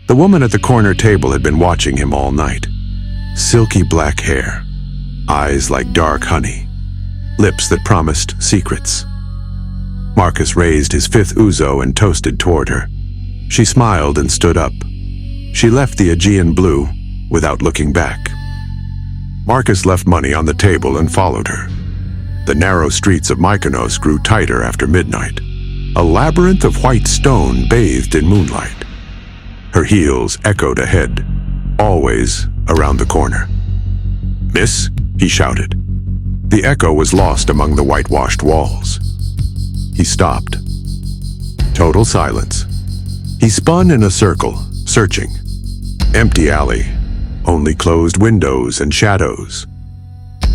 The woman at the corner table had been watching him all night. Silky black hair, eyes like dark honey, lips that promised secrets. Marcus raised his fifth ouzo and toasted toward her. She smiled and stood up. She left the Aegean blue without looking back. Marcus left money on the table and followed her. The narrow streets of Mykonos grew tighter after midnight, a labyrinth of white stone bathed in moonlight. Her heels echoed ahead, always around the corner. "Miss?" he shouted. The echo was lost among the whitewashed walls. He stopped. Total silence. He spun in a circle, searching. Empty alley, only closed windows and shadows.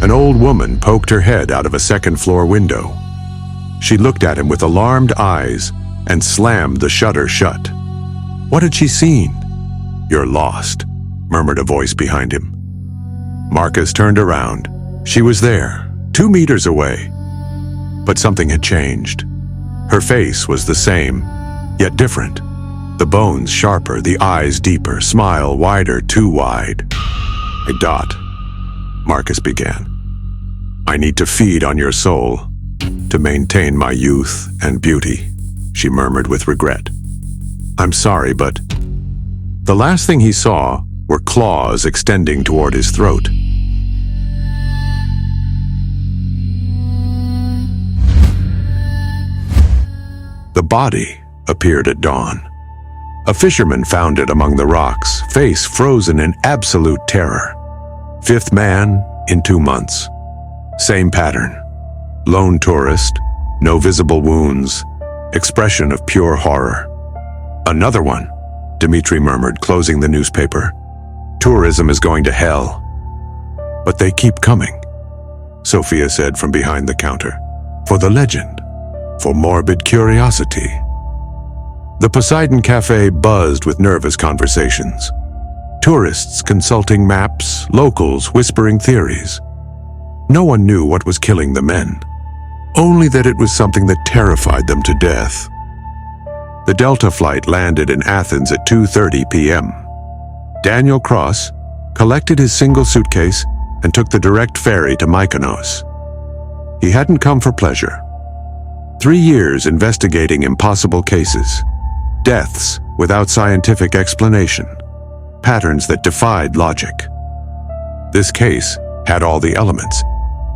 An old woman poked her head out of a second-floor window. She looked at him with alarmed eyes and slammed the shutter shut. What had she seen? "You're lost," murmured a voice behind him. Marcus turned around. She was there, 2 meters away. But something had changed. Her face was the same, yet different. The bones sharper, the eyes deeper, smile wider, too wide. "Hey, Dot," Marcus began. "I need to feed on your soul, to maintain my youth and beauty," she murmured with regret. "I'm sorry, but..." The last thing he saw were claws extending toward his throat. The body appeared at dawn. A fisherman found it among the rocks, face frozen in absolute terror. 5th man in 2 months. Same pattern. Lone tourist, no visible wounds, expression of pure horror. "Another one," Dmitri murmured, closing the newspaper. "Tourism is going to hell." "But they keep coming," Sophia said from behind the counter. "For the legend, for morbid curiosity." The Poseidon Cafe buzzed with nervous conversations. Tourists consulting maps, locals whispering theories. No one knew what was killing the men, only that it was something that terrified them to death. The Delta flight landed in Athens at 2:30 p.m. Daniel Cross collected his single suitcase and took the direct ferry to Mykonos. He hadn't come for pleasure. 3 years investigating impossible cases, deaths without scientific explanation, patterns that defied logic. This case had all the elements: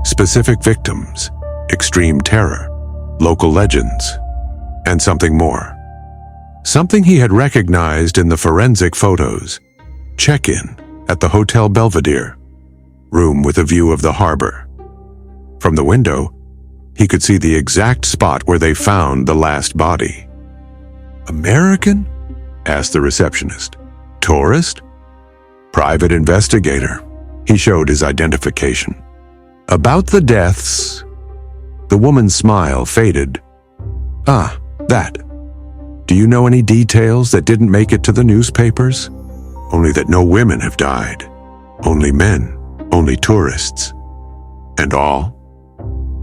specific victims, extreme terror, local legends, and something more. Something he had recognized in the forensic photos. Check-in at the Hotel Belvedere, room with a view of the harbor. From the window, he could see the exact spot where they found the last body. "American?" asked the receptionist. "Tourist?" "Private investigator." He showed his identification. "About the deaths..." The woman's smile faded. "Ah, that. Do you know any details that didn't make it to the newspapers?" "Only that no women have died. Only men. Only tourists." "And all?"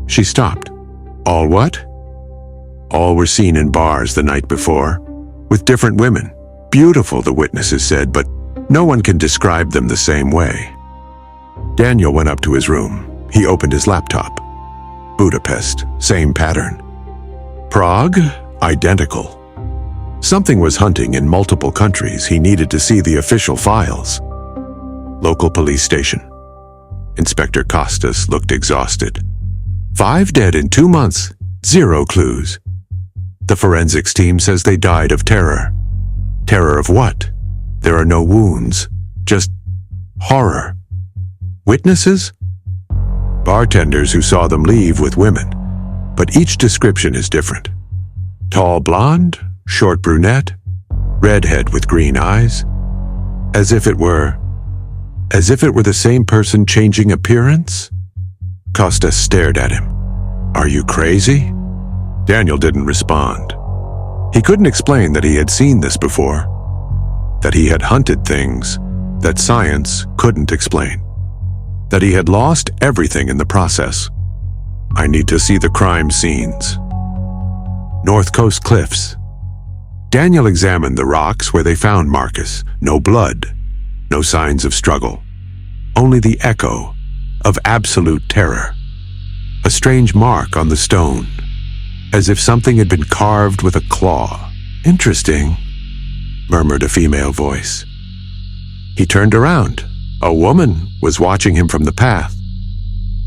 She stopped. "All what?" "All were seen in bars the night before, with different women. Beautiful, the witnesses said, but no one can describe them the same way." Daniel went up to his room. He opened his laptop. Budapest, same pattern. Prague, identical. Something was hunting in multiple countries. He needed to see the official files. Local police station. Inspector Costas looked exhausted. 5 dead in 2 months. 0 clues. The forensics team says they died of terror. Terror of what? There are no wounds. Just horror. Witnesses? Bartenders who saw them leave with women. But each description is different. Tall blonde, short brunette, redhead with green eyes. As if it were the same person changing appearance? Costas stared at him. "Are you crazy?" Daniel didn't respond. He couldn't explain that he had seen this before, that he had hunted things that science couldn't explain, that he had lost everything in the process. "I need to see the crime scenes." North Coast cliffs. Daniel examined the rocks where they found Marcus. No blood, no signs of struggle, only the echo of absolute terror. A strange mark on the stone, as if something had been carved with a claw. "Interesting," murmured a female voice. He turned around. A woman was watching him from the path.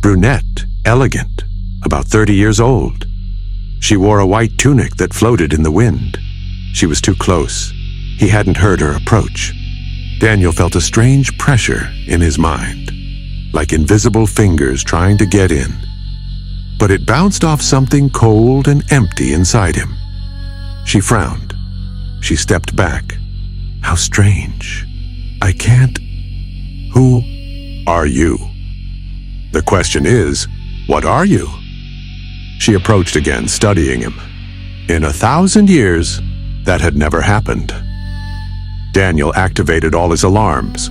Brunette, elegant, about 30 years old. She wore a white tunic that floated in the wind. She was too close. He hadn't heard her approach. Daniel felt a strange pressure in his mind, like invisible fingers trying to get in. But it bounced off something cold and empty inside him. She frowned. She stepped back. "How strange. I can't... Who are you?" "The question is, what are you?" She approached again, studying him. In 1,000 years, that had never happened. Daniel activated all his alarms.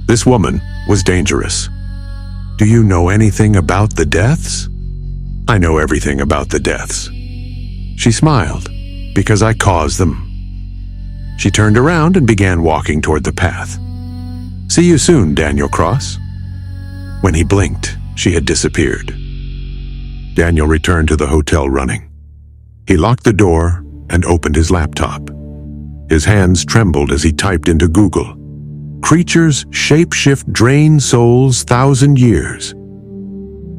This woman was dangerous. "Do you know anything about the deaths?" "I know everything about the deaths." She smiled. "Because I caused them." She turned around and began walking toward the path. "See you soon, Daniel Cross." When he blinked, she had disappeared. Daniel returned to the hotel running. He locked the door and opened his laptop. His hands trembled as he typed into Google, "Creatures shapeshift drain souls 1,000 years."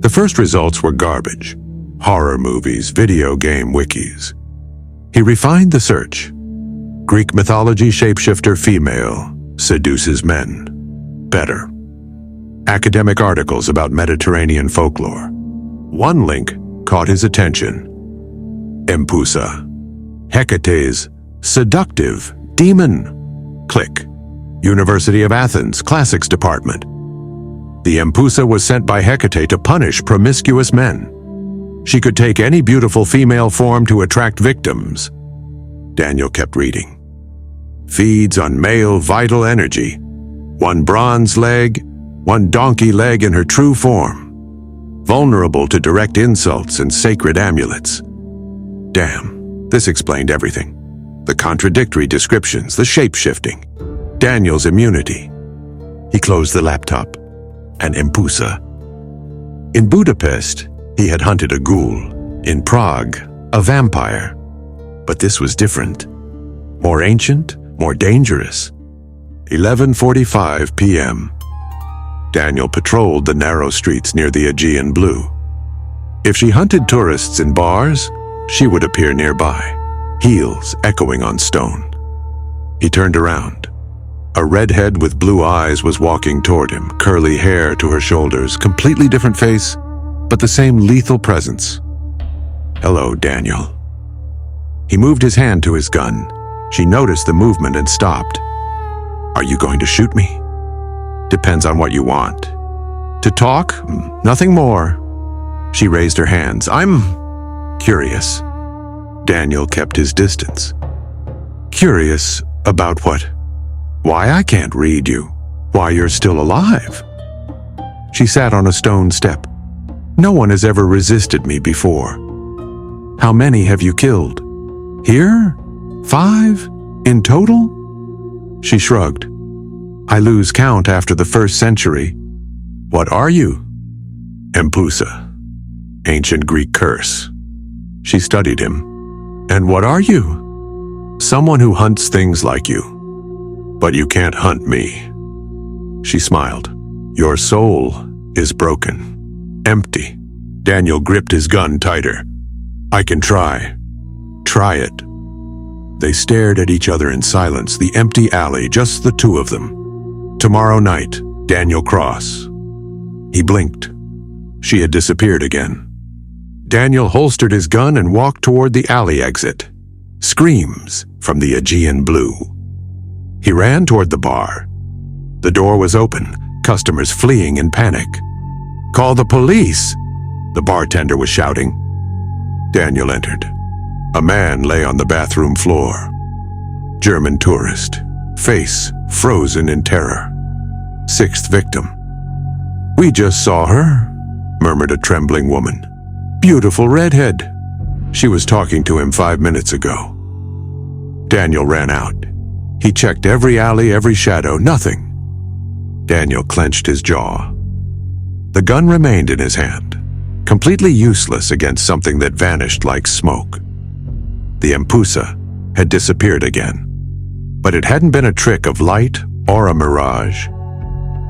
The first results were garbage. Horror movies, video game wikis. He refined the search. Greek mythology shapeshifter female seduces men. Better. Academic articles about Mediterranean folklore. One link caught his attention. Empusa. Hecate's seductive demon. Click. University of Athens Classics Department. The Empusa was sent by Hecate to punish promiscuous men. She could take any beautiful female form to attract victims. Daniel kept reading. Feeds on male vital energy. One bronze leg, one donkey leg in her true form. Vulnerable to direct insults and sacred amulets. Damn, this explained everything. The contradictory descriptions, the shape-shifting. Daniel's immunity. He closed the laptop. An Empusa. In Budapest, he had hunted a ghoul. In Prague, a vampire. But this was different. More ancient, more dangerous. 11:45 p.m. Daniel patrolled the narrow streets near the Aegean Blue. If she hunted tourists in bars, she would appear nearby, heels echoing on stone. He turned around. A redhead with blue eyes was walking toward him, curly hair to her shoulders, completely different face, but the same lethal presence. "Hello, Daniel." He moved his hand to his gun. She noticed the movement and stopped. "Are you going to shoot me?" "Depends on what you want." "To talk? Nothing more." She raised her hands. "I'm curious." Daniel kept his distance. "Curious about what?" "Why I can't read you. Why you're still alive." She sat on a stone step. "No one has ever resisted me before." "How many have you killed?" "Here? 5? In total?" She shrugged. "I lose count after the 1st century." "What are you?" "Empusa. Ancient Greek curse." She studied him. "And what are you?" "Someone who hunts things like you. But you can't hunt me." She smiled. "Your soul is broken. Empty." Daniel gripped his gun tighter. "I can try." "Try it." They stared at each other in silence, the empty alley, just the two of them. Tomorrow night, Daniel Cross. He blinked. She had disappeared again. Daniel holstered his gun and walked toward the alley exit. Screams from the Aegean Blue. He ran toward the bar. The door was open, customers fleeing in panic. "Call the police!" the bartender was shouting. Daniel entered. A man lay on the bathroom floor. German tourist, face frozen in terror. 6th victim. "We just saw her," murmured a trembling woman. "Beautiful redhead. She was talking to him 5 minutes ago." Daniel ran out. He checked every alley, every shadow, nothing. Daniel clenched his jaw. The gun remained in his hand, completely useless against something that vanished like smoke. The Empusa had disappeared again, but it hadn't been a trick of light or a mirage.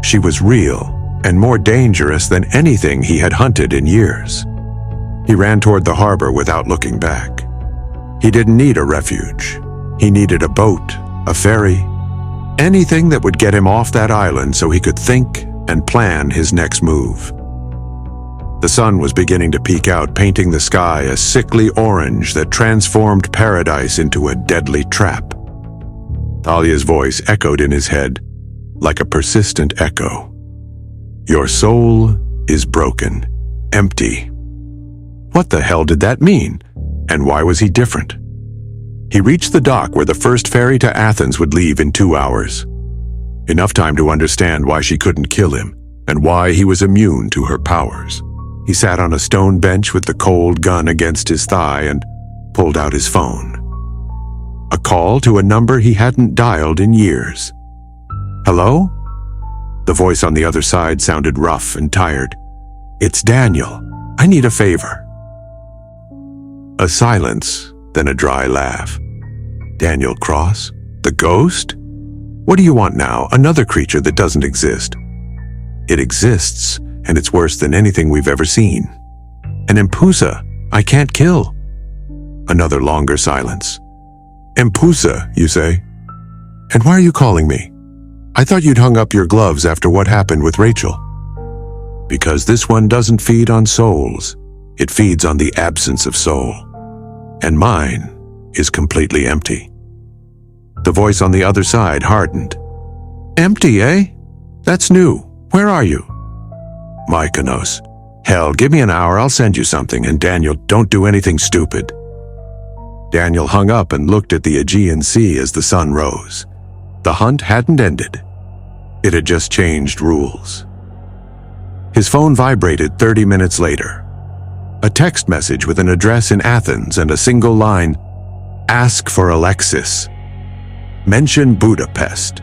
She was real and more dangerous than anything he had hunted in years. He ran toward the harbor without looking back. He didn't need a refuge. He needed a boat, a ferry, anything that would get him off that island so he could think and plan his next move. The sun was beginning to peek out, painting the sky a sickly orange that transformed paradise into a deadly trap. Thalia's voice echoed in his head like a persistent echo. Your soul is broken, empty. What the hell did that mean? And why was he different? He reached the dock where the first ferry to Athens would leave in 2 hours. Enough time to understand why she couldn't kill him and why he was immune to her powers. He sat on a stone bench with the cold gun against his thigh and pulled out his phone. A call to a number he hadn't dialed in years. Hello? The voice on the other side sounded rough and tired. It's Daniel. I need a favor. A silence, then a dry laugh. Daniel Cross? The ghost? What do you want now? Another creature that doesn't exist. It exists, and it's worse than anything we've ever seen. An Empusa I can't kill. Another longer silence. Empusa, you say? And why are you calling me? I thought you'd hung up your gloves after what happened with Rachel. Because this one doesn't feed on souls. It feeds on the absence of soul. And mine is completely empty. The voice on the other side hardened. Empty, eh? That's new. Where are you? Mykonos. Hell, give me an hour, I'll send you something. And Daniel, don't do anything stupid. Daniel hung up and looked at the Aegean Sea as the sun rose. The hunt hadn't ended. It had just changed rules. His phone vibrated 30 minutes later. A text message with an address in Athens and a single line, Ask for Alexis. Mention Budapest.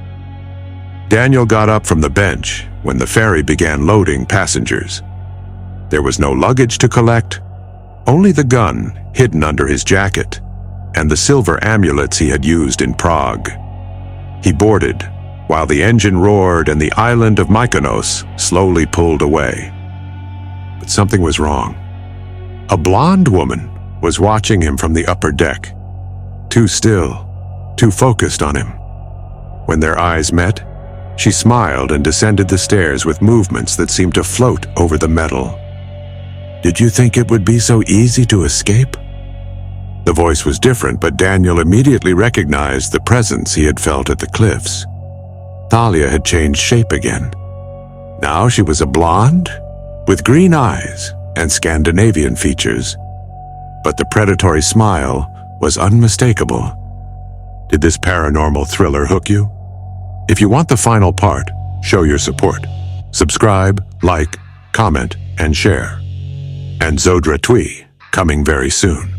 Daniel got up from the bench when the ferry began loading passengers. There was no luggage to collect, only the gun hidden under his jacket and the silver amulets he had used in Prague. He boarded while the engine roared and the island of Mykonos slowly pulled away. But something was wrong. A blonde woman was watching him from the upper deck, too still, too focused on him. When their eyes met, she smiled and descended the stairs with movements that seemed to float over the metal. Did you think it would be so easy to escape? The voice was different, but Daniel immediately recognized the presence he had felt at the cliffs. Thalia had changed shape again. Now she was a blonde, with green eyes and Scandinavian features. But the predatory smile was unmistakable. Did this paranormal thriller hook you? If you want the final part, show your support. Subscribe, like, comment, and share. And Zodra Tui, coming very soon.